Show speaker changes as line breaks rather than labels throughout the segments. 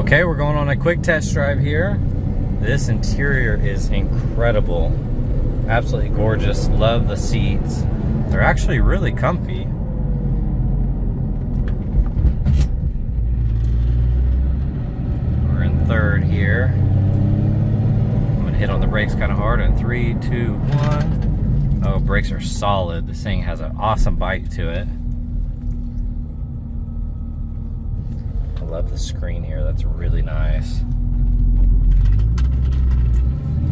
Okay, we're going on a quick test drive here. This interior is incredible. Absolutely gorgeous. Love the seats. They're actually really comfy. We're in third here. I'm gonna hit on the brakes kind of hard in 3, 2, 1. Oh, brakes are solid. This thing has an awesome bite to it. I love the screen here. That's really nice.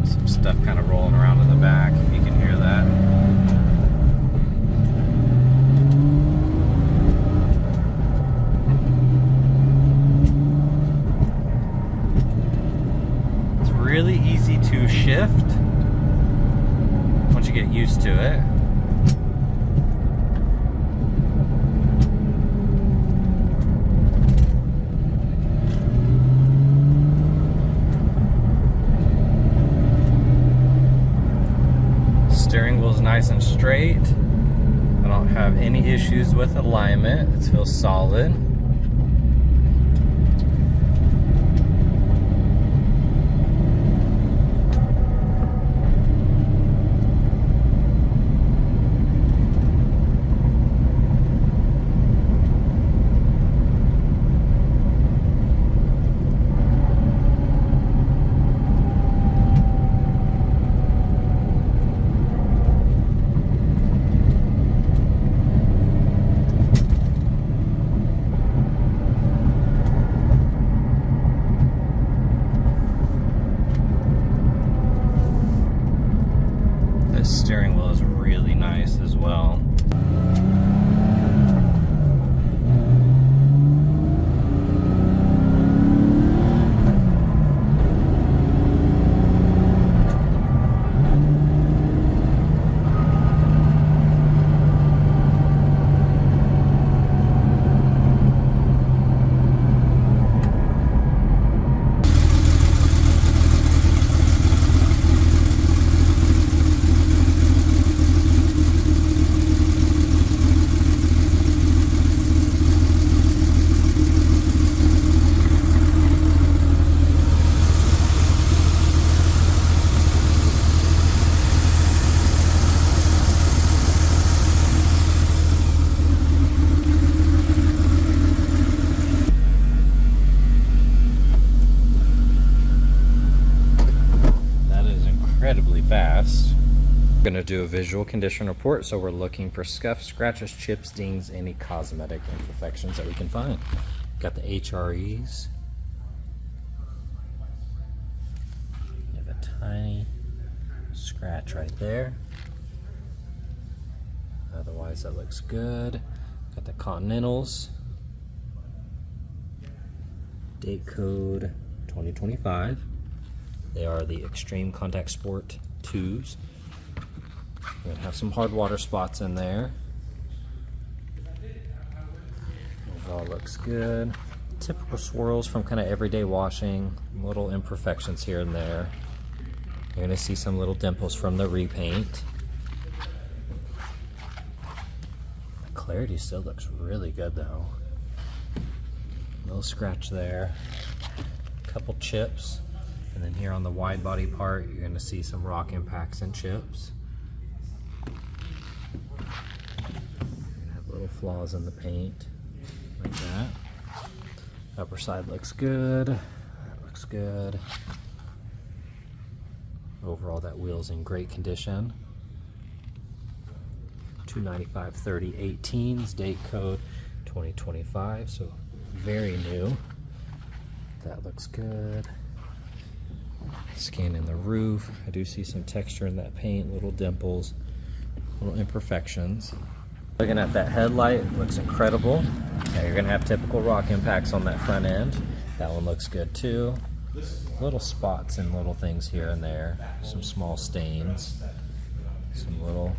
Some stuff kind of rolling around in the back, if you can hear that. It's really easy to shift once you get used to it. Steering wheel is nice and straight. I don't have any issues with alignment. It feels solid. This steering wheel is really nice as well. Incredibly fast. We're going to do a visual condition report, so we're looking for scuffs, scratches, chips, dings, any cosmetic imperfections that we can find. Got the HREs. You have a tiny scratch right there. Otherwise that looks good. Got the Continentals. Date code 2025. They are the Extreme Contact Sport 2s. We're going to have some hard water spots in there. Overall looks good. Typical swirls from kind of everyday washing. Little imperfections here and there. You're going to see some little dimples from the repaint. The clarity still looks really good though. Little scratch there. Couple chips. And then here on the wide body part, you're going to see some rock impacts and chips. You're going to have little flaws in the paint, like that. Upper side looks good. That looks good. Overall, that wheel's in great condition. 295/30 18s, date code 2025, so very new. That looks good. Scanning the roof, I do see some texture in that paint, little dimples, little imperfections. Looking at that headlight, it looks incredible. Yeah, you're gonna have typical rock impacts on that front end. That one looks good too. Little spots and little things here and there, some small stains, some little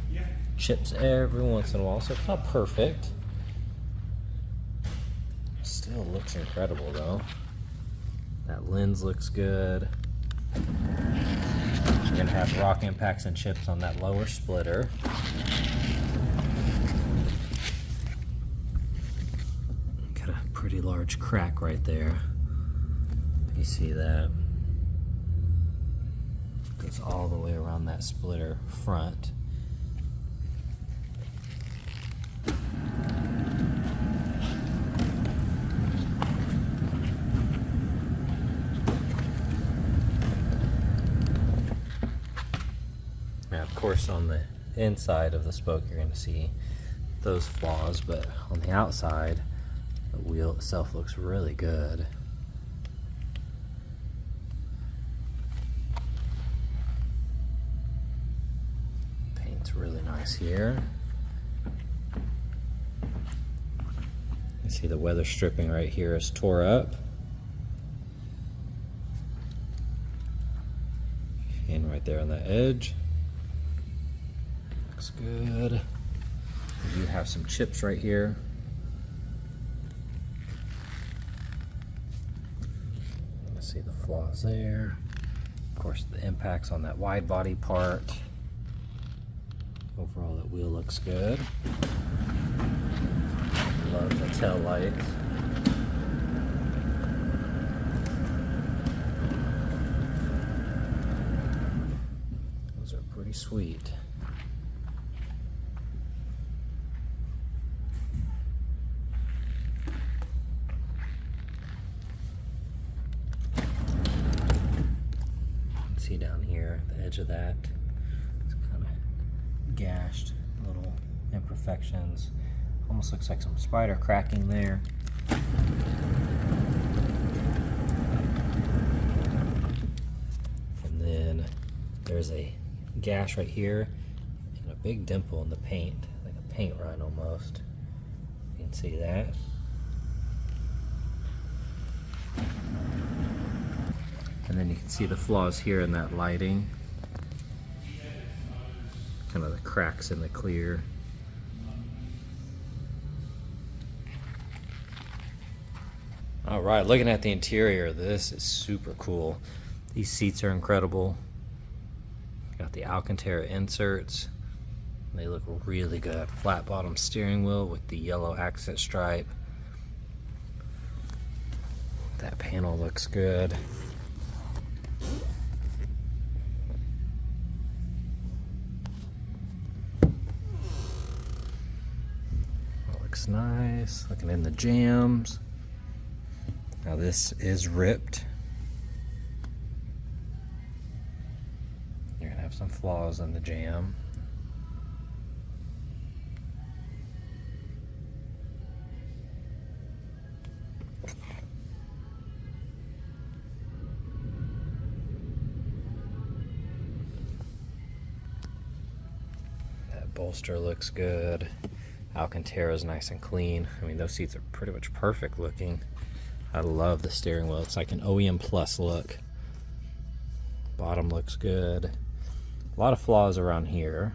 chips every once in a while, so it's not perfect. Still looks incredible though. That lens looks good. We're going to have rock impacts and chips on that lower splitter. Got a pretty large crack right there. You see that? Goes all the way around that splitter front. Now, of course, on the inside of the spoke, you're going to see those flaws, but on the outside, the wheel itself looks really good. Paint's really nice here. You see the weather stripping right here is tore up. And right there on the edge. Looks good. We do have some chips right here. Let's see the flaws there. Of course, the impacts on that wide body part. Overall, that wheel looks good. Love the tail lights. Those are pretty sweet. See down here, the edge of that, it's kind of gashed, little imperfections. Almost looks like some spider cracking there. And then there's a gash right here and a big dimple in the paint, like a paint run almost. You can see that. And then you can see the flaws here in that lighting. Kind of the cracks in the clear. All right, looking at the interior, this is super cool. These seats are incredible. Got the Alcantara inserts. They look really good. Flat bottom steering wheel with the yellow accent stripe. That panel looks good. Looks nice. Looking in the jams. Now this is ripped. You're gonna have some flaws in the jam. That bolster looks good. Alcantara is nice and clean. I mean, those seats are pretty much perfect looking. I love the steering wheel. It's like an OEM Plus look. Bottom looks good. A lot of flaws around here.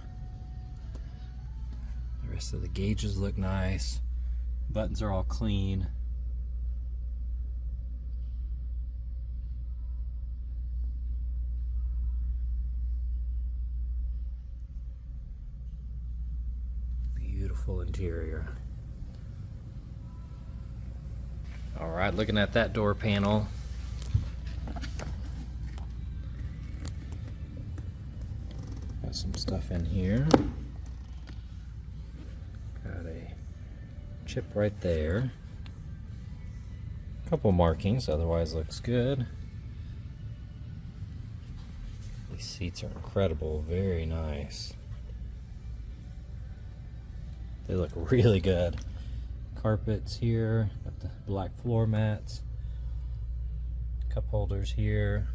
The rest of the gauges look nice. Buttons are all clean. Beautiful interior. All right, looking at that door panel. Got some stuff in here. Got a chip right there. Couple markings, otherwise looks good. These seats are incredible, very nice. They look really good. Carpets here, got the black floor mats, cup holders here.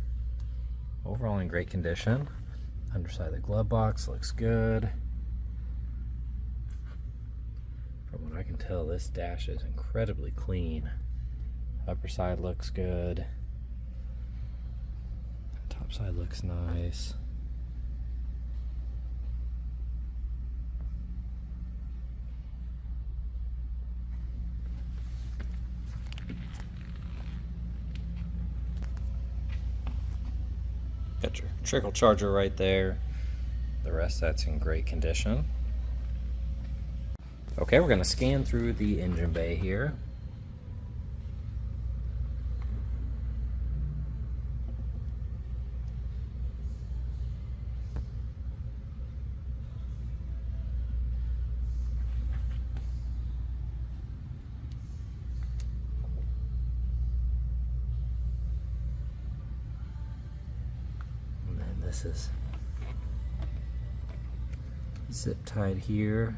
Overall in great condition. Underside of the glove box looks good. From what I can tell, this dash is incredibly clean. Upper side looks good. Top side looks nice. Got your trickle charger right there. The rest that's in great condition. Okay, we're gonna scan through the engine bay here. this is zip tied here.